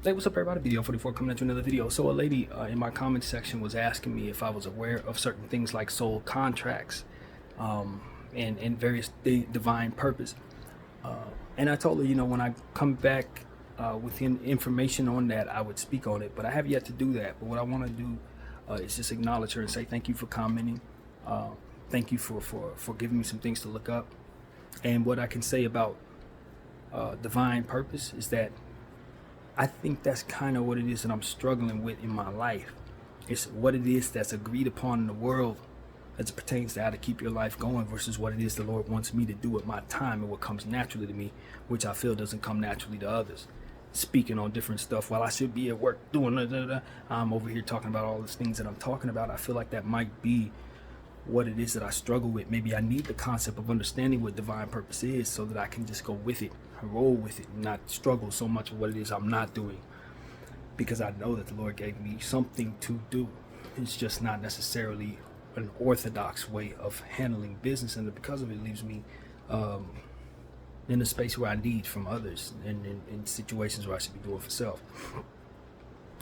Hey, what's up everybody, BDF 44 coming at you another video. So a lady in my comment section was asking me if I was aware of certain things like soul contracts and various divine purpose. And I told her, when I come back with information on that, I would speak on it, but I have yet to do that. But what I want to do is just acknowledge her and say thank you for commenting. Thank you for giving me some things to look up. And what I can say about divine purpose is that I think that's kind of what it is that I'm struggling with in my life. It's what it is that's agreed upon in the world as it pertains to how to keep your life going versus what it is the Lord wants me to do with my time and what comes naturally to me, which I feel doesn't come naturally to others. Speaking on different stuff while I should be at work doing I'm over here talking about all these things that I'm talking about. I feel like that might be what it is that I struggle with. Maybe I need the concept of understanding what divine purpose is so that I can just go with it, roll with it, and not struggle so much with what it is I'm not doing, because I know that the Lord gave me something to do. It's just not necessarily an orthodox way of handling business, and because of it leaves me in a space where I need from others and in situations where I should be doing for self.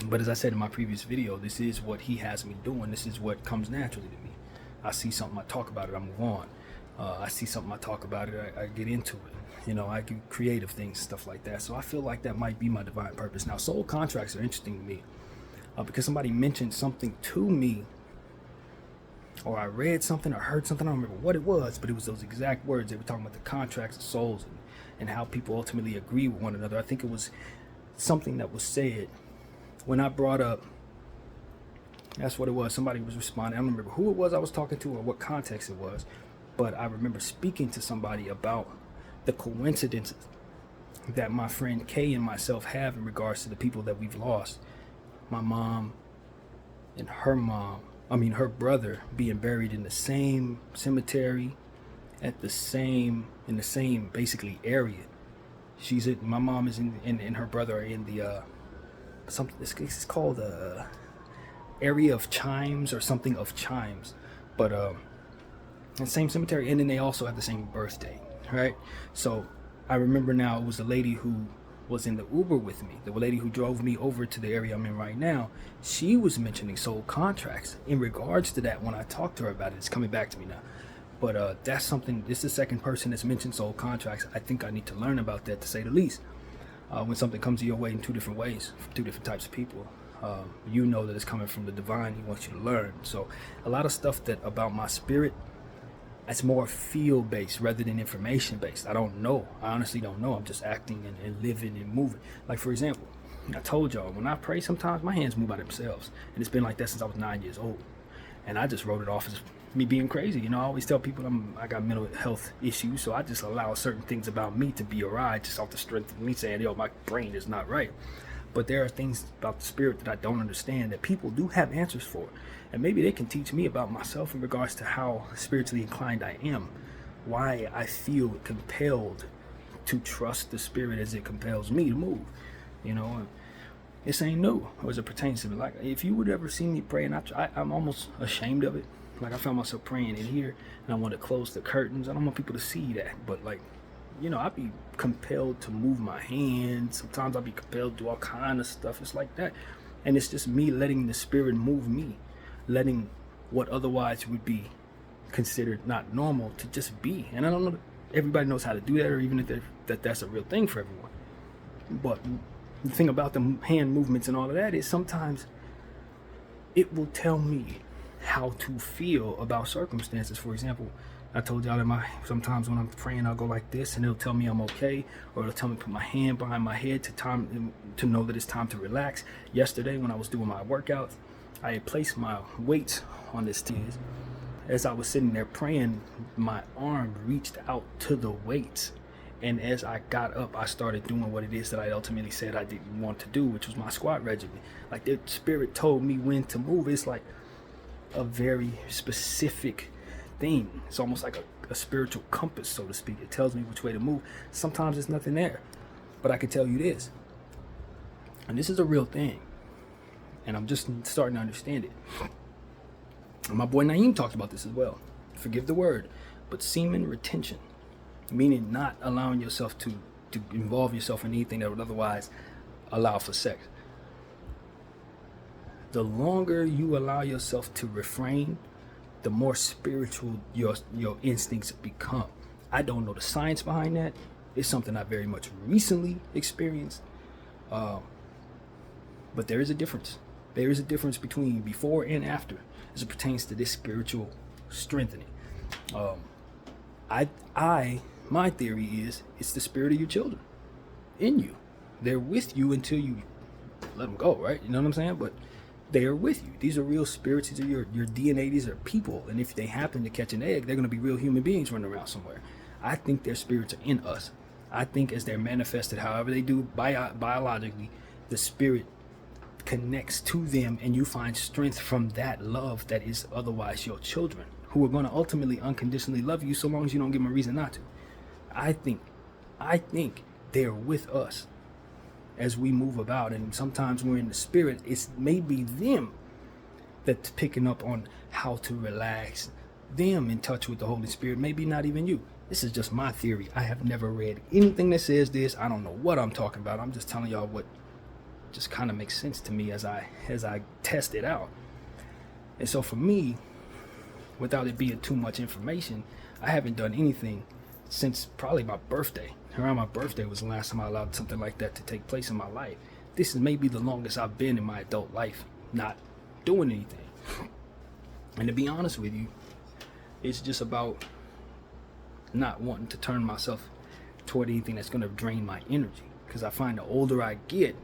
But as I said in my previous video, this is what He has me doing. This is what comes naturally to me. I see something, I talk about it, I move on. I see something, I talk about it, I get into it. I do creative things, stuff like that. So I feel like that might be my divine purpose. Now, soul contracts are interesting to me because somebody mentioned something to me, or I read something or heard something. I don't remember what it was, but it was those exact words. They were talking about the contracts of souls and how people ultimately agree with one another. I think it was something that was said when I brought up. That's what it was. Somebody was responding. I don't remember who it was I was talking to or what context it was, but I remember speaking to somebody about the coincidences that my friend Kay and myself have in regards to the people that we've lost. My mom and her brother being buried in the same cemetery in the same basically area. My mom is and her brother are in the something. It's called area of chimes or something of chimes, but the same cemetery, and then they also have the same birthday, right? So I remember now it was the lady who was in the Uber with me, the lady who drove me over to the area I'm in right now. She was mentioning soul contracts in regards to that when I talked to her about it. It's coming back to me now, but that's something. This is the second person that's mentioned soul contracts. I think I need to learn about that, to say the least. When something comes your way in two different ways from two different types of people, you know that it's coming from the divine. He wants you to learn. So a lot of stuff that about my spirit, it's more feel based rather than information based. I don't know. I honestly don't know. I'm just acting and living and moving. Like, for example, I told y'all, when I pray, sometimes my hands move by themselves, and it's been like that since I was 9 years old, and I just wrote it off as me being crazy. I always tell people I got mental health issues, so I just allow certain things about me to be awry just off the strength of me saying, yo, my brain is not right. But there are things about the spirit that I don't understand that people do have answers for. And maybe they can teach me about myself in regards to how spiritually inclined I am, why I feel compelled to trust the spirit as it compels me to move. This ain't new as it pertains to me. Like, if you would ever see me pray, and I'm almost ashamed of it. Like, I found myself praying in here, and I want to close the curtains. I don't want people to see that, but I'd be compelled to move my hands. Sometimes I'd be compelled to do all kind of stuff. It's like that. And it's just me letting the spirit move me, letting what otherwise would be considered not normal to just be. And I don't know if everybody knows how to do that, or even if that's a real thing for everyone. But the thing about the hand movements and all of that is sometimes it will tell me how to feel about circumstances. For example, I told y'all that sometimes when I'm praying, I'll go like this, and it'll tell me I'm okay, or it'll tell me to put my hand behind my head to know that it's time to relax. Yesterday, when I was doing my workouts, I had placed my weights on this tiz. As I was sitting there praying, my arm reached out to the weights, and as I got up, I started doing what it is that I ultimately said I didn't want to do, which was my squat regimen. Like, the spirit told me when to move. It's like a very specific thing. It's almost like a spiritual compass, so to speak. It tells me which way to move. Sometimes there's nothing there, but I can tell you this, and this is a real thing, and I'm just starting to understand it. And my boy Naeem talked about this as well. Forgive the word, but semen retention, meaning not allowing yourself to involve yourself in anything that would otherwise allow for sex. The longer you allow yourself to refrain, the more spiritual your instincts become. I don't know the science behind that. It's something I very much recently experienced. But there is a difference. There is a difference between before and after as it pertains to this spiritual strengthening. My theory is it's the spirit of your children in you. They're with you until you let them go, right? You know what I'm saying? But they are with you. These are real spirits. These are your DNA. These are people. And if they happen to catch an egg, they're going to be real human beings running around somewhere. I think their spirits are in us. I think as they're manifested, however they do biologically, the spirit connects to them and you find strength from that love that is otherwise your children, who are going to ultimately unconditionally love you so long as you don't give them a reason not to. I think they're with us as we move about, and sometimes we're in the spirit. It's maybe them that's picking up on how to relax, them in touch with the Holy Spirit, maybe not even you. This is just my theory. I have never read anything that says this. I don't know what I'm talking about. I'm just telling y'all what just kind of makes sense to me as I test it out. And so for me, without it being too much information, I haven't done anything since probably my birthday. Around my birthday was the last time I allowed something like that to take place in my life. This is maybe the longest I've been in my adult life not doing anything. And to be honest with you, it's just about not wanting to turn myself toward anything that's going to drain my energy. Because I find the older I get,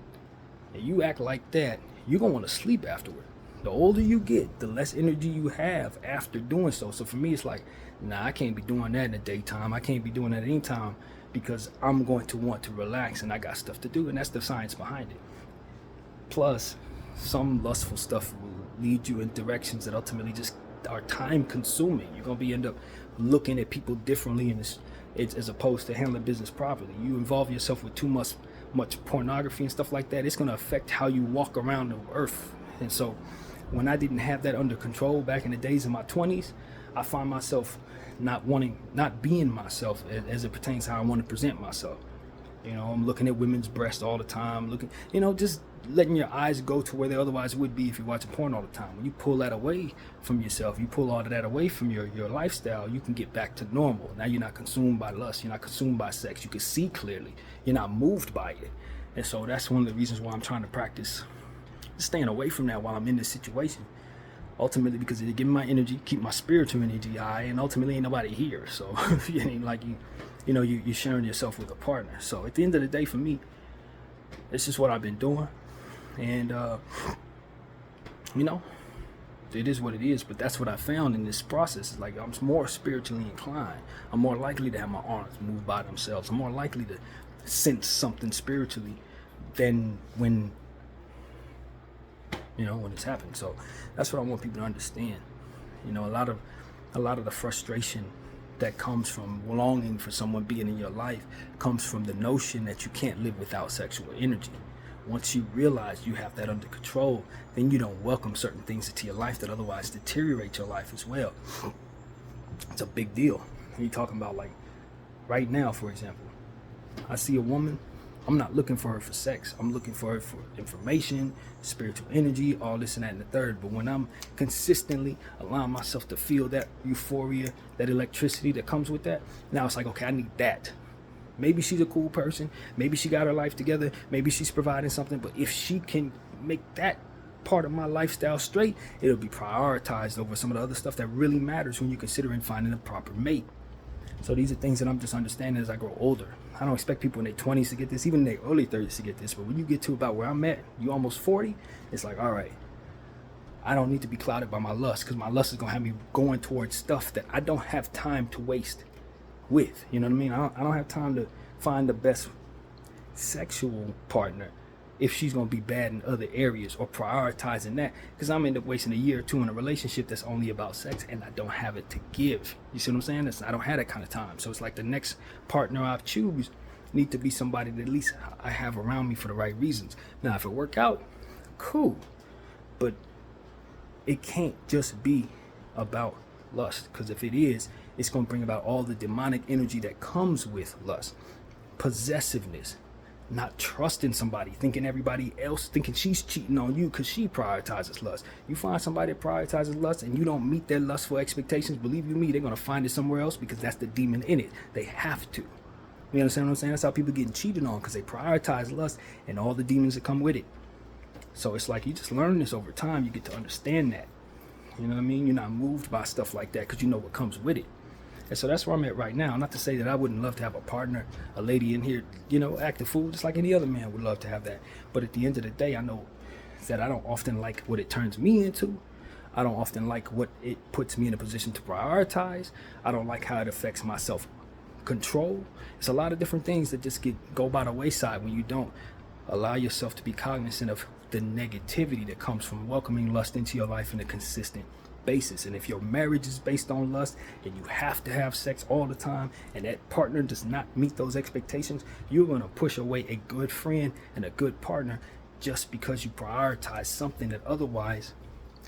and you act like that, you're going to want to sleep afterward. The older you get, the less energy you have after doing so. So for me, it's like, nah, I can't be doing that in the daytime. I can't be doing that anytime because I'm going to want to relax and I got stuff to do. And that's the science behind it. Plus, some lustful stuff will lead you in directions that ultimately just are time consuming. You're going to end up looking at people differently in this, as opposed to handling business properly. You involve yourself with too much pornography and stuff like that, it's going to affect how you walk around the earth. And so when I didn't have that under control back in the days of my 20s, I find myself not being myself as it pertains to how I want to present myself. You know, I'm looking at women's breasts all the time, just letting your eyes go to where they otherwise would be if you're watching porn all the time. When you pull that away from yourself, you pull all of that away from your lifestyle, you can get back to normal. Now you're not consumed by lust, you're not consumed by sex, you can see clearly, you're not moved by it. And so that's one of the reasons why I'm trying to practice staying away from that while I'm in this situation. Ultimately, because it give me my energy, keep my spiritual energy high, and ultimately ain't nobody here. So it ain't like you're sharing yourself with a partner. So at the end of the day, for me, this is what I've been doing. And it is what it is, but that's what I found in this process. Is like I'm more spiritually inclined. I'm more likely to have my arms move by themselves. I'm more likely to sense something spiritually than when it's happened. So that's what I want people to understand. A lot of the frustration that comes from longing for someone being in your life comes from the notion that you can't live without sexual energy. Once you realize you have that under control, then you don't welcome certain things into your life that otherwise deteriorate your life as well. It's a big deal. You're talking about, like, right now, for example, I see a woman, I'm not looking for her for sex. I'm looking for her for information, spiritual energy, all this and that and the third. But when I'm consistently allowing myself to feel that euphoria, that electricity that comes with that, now it's like, okay, I need that. Maybe she's a cool person. Maybe she got her life together. Maybe she's providing something. But if she can make that part of my lifestyle straight, it'll be prioritized over some of the other stuff that really matters when you're considering finding a proper mate. So these are things that I'm just understanding as I grow older. I don't expect people in their 20s to get this, even in their early 30s to get this. But when you get to about where I'm at, you almost 40, it's like, all right, I don't need to be clouded by my lust, because my lust is going to have me going towards stuff that I don't have time to waste with. You know what I mean? I don't have time to find the best sexual partner if she's going to be bad in other areas, or prioritizing that, because I'm end up wasting a year or two in a relationship that's only about sex and I don't have it to give. You see what I'm saying? I don't have that kind of time. So it's like the next partner I choose need to be somebody that at least I have around me for the right reasons. Now if it work out, cool, but it can't just be about lust, because if it is, it's going to bring about all the demonic energy that comes with lust, possessiveness, not trusting somebody, thinking everybody else, thinking she's cheating on you because she prioritizes lust. You find somebody that prioritizes lust and you don't meet their lustful expectations, believe you me, they're going to find it somewhere else because that's the demon in it. They have to. You understand what I'm saying? That's how people getting cheated on, because they prioritize lust and all the demons that come with it. So it's like you just learn this over time. You get to understand that. You know what I mean? You're not moved by stuff like that because you know what comes with it. And so that's where I'm at right now. Not to say that I wouldn't love to have a partner, a lady in here, you know, act a fool, just like any other man would love to have that. But at the end of the day, I know that I don't often like what it turns me into. I don't often like what it puts me in a position to prioritize. I don't like how it affects my self-control. It's a lot of different things that just go by the wayside when you don't allow yourself to be cognizant of the negativity that comes from welcoming lust into your life in a consistent basis. And if your marriage is based on lust and you have to have sex all the time and that partner does not meet those expectations, you're going to push away a good friend and a good partner just because you prioritize something that otherwise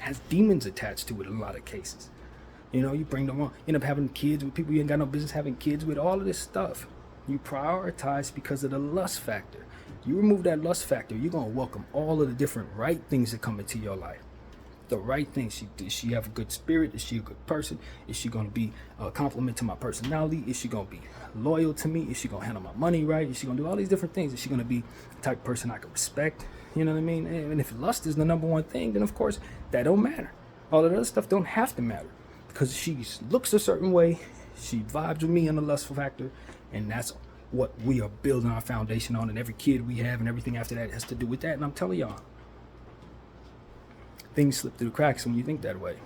has demons attached to it in a lot of cases. You know, you bring them on, you end up having kids with people you ain't got no business having kids with, all of this stuff. You prioritize because of the lust factor. You remove that lust factor, you're going to welcome all of the different right things that come into your life. The right thing. Does she have a good spirit? Is she a good person? Is she going to be a compliment to my personality? Is she going to be loyal to me? Is she going to handle my money right? Is she going to do all these different things? Is she going to be the type of person I can respect? You know what I mean? And if lust is the number one thing, then of course that don't matter. All of the other stuff don't have to matter because she looks a certain way. She vibes with me on the lustful factor, and that's what we are building our foundation on. And every kid we have and everything after that has to do with that. And I'm telling y'all, things slip through the cracks when you think that way.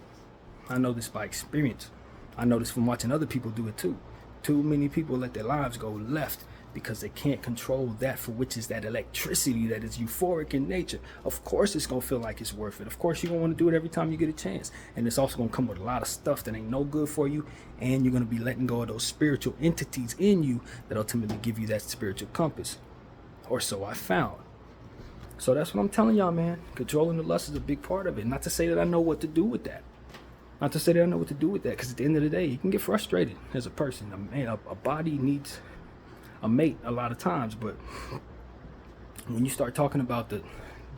I know this by experience. I know this from watching other people do it too. Too many people let their lives go left because they can't control that for which is that electricity that is euphoric in nature. Of course it's going to feel like it's worth it. Of course you're going to want to do it every time you get a chance. And it's also going to come with a lot of stuff that ain't no good for you. And you're going to be letting go of those spiritual entities in you that ultimately give you that spiritual compass. Or so I found. So that's what I'm telling y'all, man. Controlling the lust is a big part of it. Not to say that I know what to do with that. Not to say that I know what to do with that, because at the end of the day, you can get frustrated as a person. A body needs a mate a lot of times, but when you start talking about the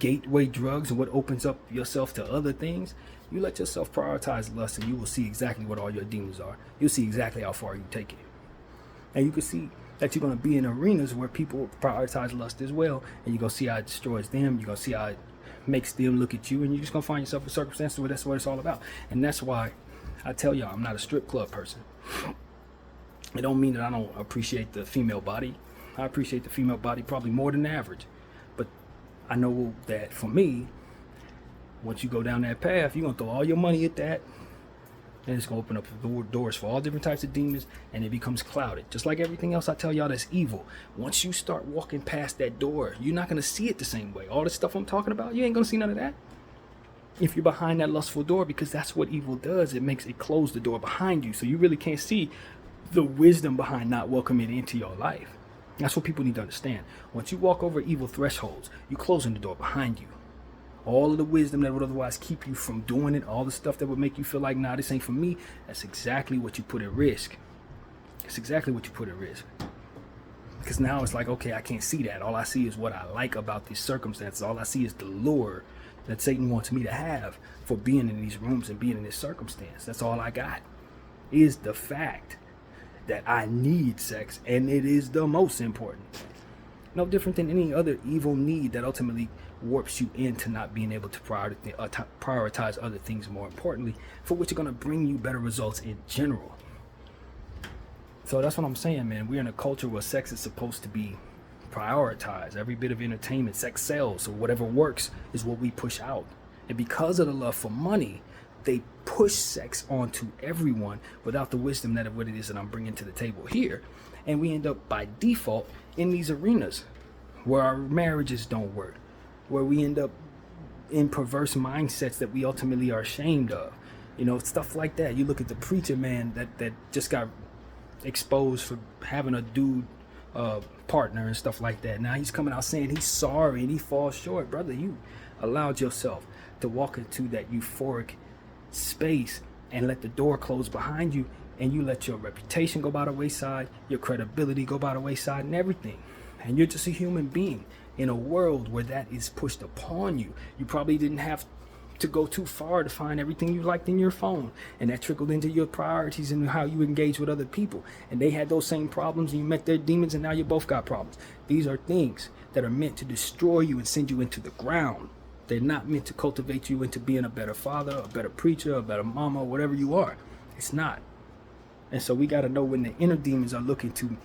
gateway drugs and what opens up yourself to other things, you let yourself prioritize lust and you will see exactly what all your demons are. You'll see exactly how far you take it. And you can see that you're going to be in arenas where people prioritize lust as well, and you're going to see how it destroys them. You're going to see how it makes them look at you, and you're just going to find yourself in circumstances where that's what it's all about. And that's why I tell y'all I'm not a strip club person. It don't mean that I don't appreciate the female body. I appreciate the female body probably more than average. But I know that for me, once you go down that path, you're going to throw all your money at that, and it's going to open up doors for all different types of demons, and it becomes clouded. Just like everything else I tell y'all that's evil. Once you start walking past that door, you're not going to see it the same way. All this stuff I'm talking about, you ain't going to see none of that if you're behind that lustful door, because that's what evil does. It makes it close the door behind you, so you really can't see the wisdom behind not welcoming it into your life. That's what people need to understand. Once you walk over evil thresholds, you're closing the door behind you. All of the wisdom that would otherwise keep you from doing it, all the stuff that would make you feel like, nah, this ain't for me, that's exactly what you put at risk. It's exactly what you put at risk. Because now it's like, okay, I can't see that. All I see is what I like about these circumstances. All I see is the lure that Satan wants me to have for being in these rooms and being in this circumstance. That's all I got, is the fact that I need sex, and it is the most important. No different than any other evil need that ultimately warps you into not being able to prioritize other things more importantly, for which are going to bring you better results in general. So that's what I'm saying, man. We're in a culture where sex is supposed to be prioritized. Every bit of entertainment, sex sells, so whatever works is what we push out. And because of the love for money, they push sex onto everyone without the wisdom that of what it is that I'm bringing to the table here. And we end up by default in these arenas where our marriages don't work, where we end up in perverse mindsets that we ultimately are ashamed of. You know, stuff like that. You look at the preacher man that just got exposed for having a dude partner and stuff like that. Now he's coming out saying he's sorry and he falls short. Brother, you allowed yourself to walk into that euphoric space and let the door close behind you, and you let your reputation go by the wayside, your credibility go by the wayside, and everything. And you're just a human being in a world where that is pushed upon you. You probably didn't have to go too far to find everything you liked in your phone, and that trickled into your priorities and how you engage with other people. And they had those same problems, and you met their demons, and now you both got problems. These are things that are meant to destroy you and send you into the ground. They're not meant to cultivate you into being a better father, a better preacher, a better mama, whatever you are. It's not. And so we got to know when the inner demons are looking to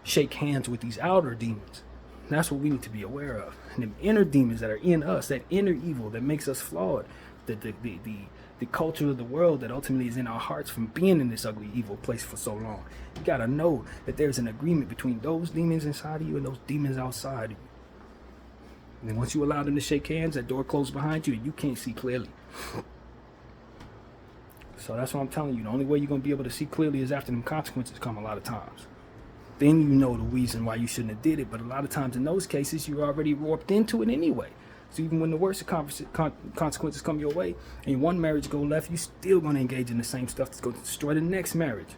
shake hands with these outer demons. That's what we need to be aware of. And the inner demons that are in us, that inner evil that makes us flawed, the culture of the world that ultimately is in our hearts from being in this ugly, evil place for so long. You got to know that there's an agreement between those demons inside of you and those demons outside of you. And then once you allow them to shake hands, that door closes behind you and you can't see clearly. So that's what I'm telling you. The only way you're going to be able to see clearly is after them consequences come a lot of times. Then you know the reason why you shouldn't have did it. But a lot of times in those cases, you're already warped into it anyway. So even when the worst consequences come your way and one marriage go left, you're still going to engage in the same stuff that's going to destroy the next marriage.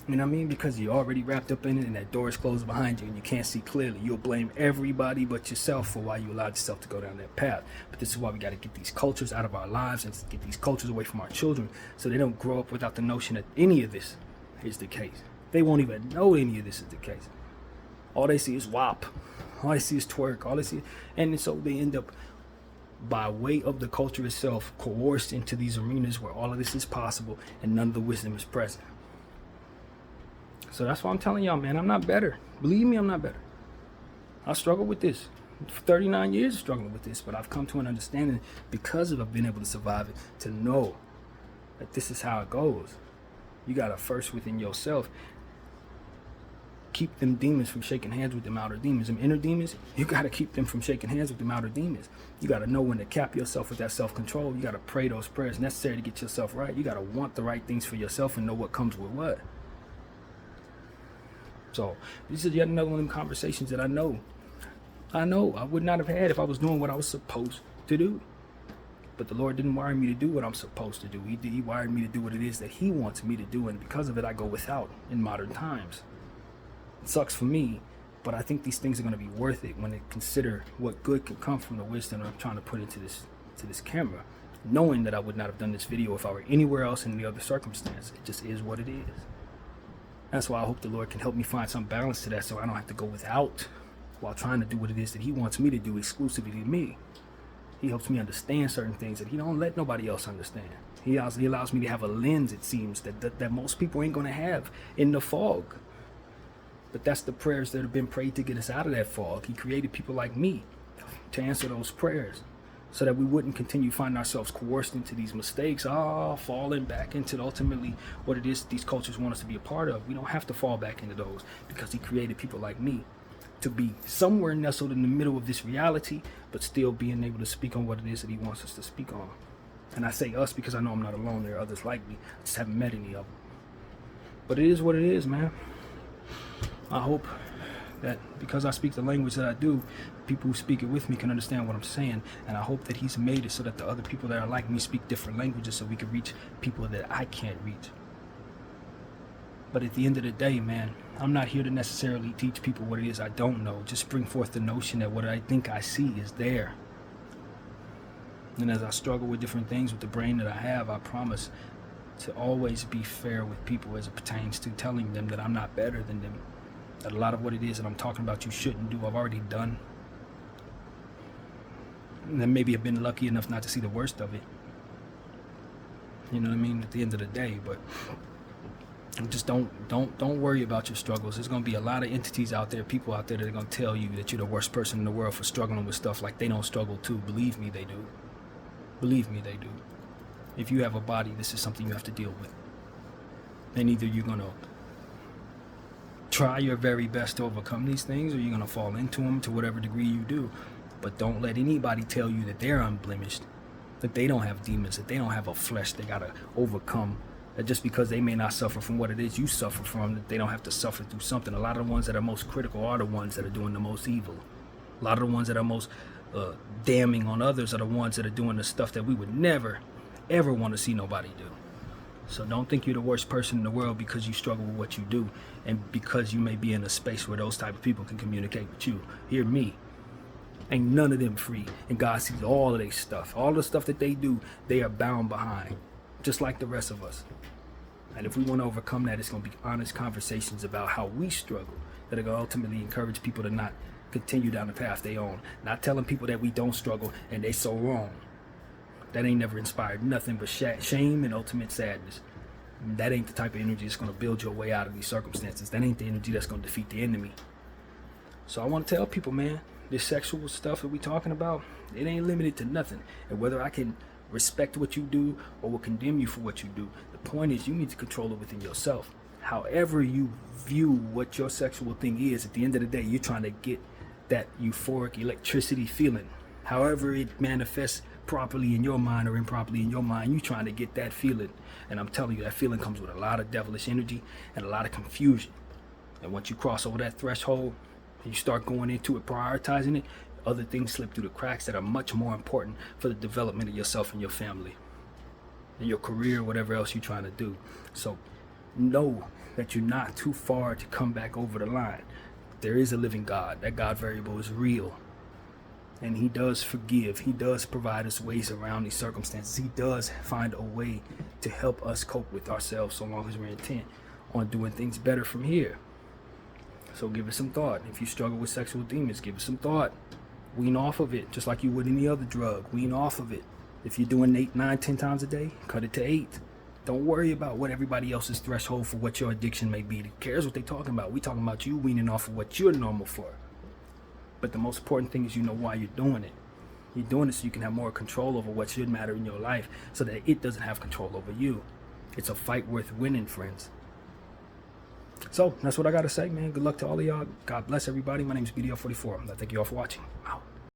You know what I mean? Because you're already wrapped up in it and that door is closed behind you and you can't see clearly. You'll blame everybody but yourself for why you allowed yourself to go down that path. But this is why we got to get these cultures out of our lives and get these cultures away from our children so they don't grow up without the notion that any of this is the case. They won't even know any of this is the case. All they see is WAP. All they see is twerk. All they see, and so they end up, by way of the culture itself, coerced into these arenas where all of this is possible and none of the wisdom is present. So that's why I'm telling y'all, man, I'm not better. Believe me, I'm not better. I struggle with this. For 39 years struggling with this, but I've come to an understanding because of I've been able to survive it, to know that this is how it goes. You gotta first within yourself keep them demons from shaking hands with them outer demons. Them inner demons, you got to keep them from shaking hands with them outer demons. You got to know when to cap yourself with that self-control. You got to pray those prayers necessary to get yourself right. You got to want the right things for yourself and know what comes with what. So this is yet another one of them conversations that I know I would not have had if I was doing what I was supposed to do. But the Lord didn't wire me to do what I'm supposed to do. He wired me to do what it is that He wants me to do. And because of it, I go without in modern times. It sucks for me, but I think these things are going to be worth it when they consider what good can come from the wisdom I'm trying to put into this camera, knowing that I would not have done this video if I were anywhere else in the other circumstance. It just is what it is. That's why I hope the Lord can help me find some balance to that so I don't have to go without while trying to do what it is that He wants me to do exclusively to me. He helps me understand certain things that He don't let nobody else understand. He allows me to have a lens, it seems, that most people ain't going to have in the fog. But that's the prayers that have been prayed to get us out of that fog. He created people like me to answer those prayers so that we wouldn't continue finding ourselves coerced into these mistakes, falling back into ultimately what it is these cultures want us to be a part of. We don't have to fall back into those because He created people like me to be somewhere nestled in the middle of this reality, but still being able to speak on what it is that He wants us to speak on. And I say us because I know I'm not alone. There are others like me. I just haven't met any of them. But it is what it is, man. I hope that because I speak the language that I do, people who speak it with me can understand what I'm saying. And I hope that He's made it so that the other people that are like me speak different languages so we can reach people that I can't reach. But at the end of the day, man, I'm not here to necessarily teach people what it is I don't know. Just bring forth the notion that what I think I see is there. And as I struggle with different things with the brain that I have, I promise to always be fair with people as it pertains to telling them that I'm not better than them. That a lot of what it is that I'm talking about you shouldn't do, I've already done. And then maybe I've been lucky enough not to see the worst of it. You know what I mean? At the end of the day, but just don't worry about your struggles. There's going to be a lot of entities out there, people out there that are going to tell you that you're the worst person in the world for struggling with stuff like they don't struggle too. Believe me, they do. Believe me, they do. If you have a body, this is something you have to deal with. And either you're going to try your very best to overcome these things, or you're going to fall into them to whatever degree you do. But don't let anybody tell you that they're unblemished, that they don't have demons, that they don't have a flesh they got to overcome. That just because they may not suffer from what it is you suffer from, that they don't have to suffer through something. A lot of the ones that are most critical are the ones that are doing the most evil. A lot of the ones that are most damning on others are the ones that are doing the stuff that we would never, ever want to see nobody do. So don't think you're the worst person in the world because you struggle with what you do, and because you may be in a space where those type of people can communicate with you. Hear me. Ain't none of them free. And God sees all of their stuff. All the stuff that they do, they are bound behind. Just like the rest of us. And if we want to overcome that, it's going to be honest conversations about how we struggle that are going to ultimately encourage people to not continue down the path they own. Not telling people that we don't struggle and they so wrong. That ain't never inspired nothing but shame and ultimate sadness. That ain't the type of energy that's going to build your way out of these circumstances. That ain't the energy that's going to defeat the enemy. So I want to tell people, man, this sexual stuff that we talking about, it ain't limited to nothing. And whether I can respect what you do or will condemn you for what you do, the point is you need to control it within yourself. However you view what your sexual thing is, at the end of the day, you're trying to get that euphoric electricity feeling. However it manifests properly in your mind or improperly in your mind, you're trying to get that feeling. And I'm telling you, that feeling comes with a lot of devilish energy and a lot of confusion. And once you cross over that threshold, you start going into it, prioritizing it, other things slip through the cracks that are much more important for the development of yourself and your family and your career, whatever else you're trying to do. So know that you're not too far to come back over the line. There is a living God. That God variable is real. And he does forgive. He does provide us ways around these circumstances. He does find a way to help us cope with ourselves so long as we're intent on doing things better from here. So give it some thought. If you struggle with sexual demons, give it some thought. Wean off of it, just like you would any other drug. Wean off of it. If you're doing 8, 9, 10 times a day, cut it to 8. Don't worry about what everybody else's threshold for what your addiction may be. Who cares what they're talking about? We talking about you weaning off of what you're normal for. But the most important thing is you know why you're doing it. You're doing it so you can have more control over what should matter in your life so that it doesn't have control over you. It's a fight worth winning, friends. So that's what I got to say, man. Good luck to all of y'all. God bless everybody. My name is BDF 44. I thank you all for watching. Out.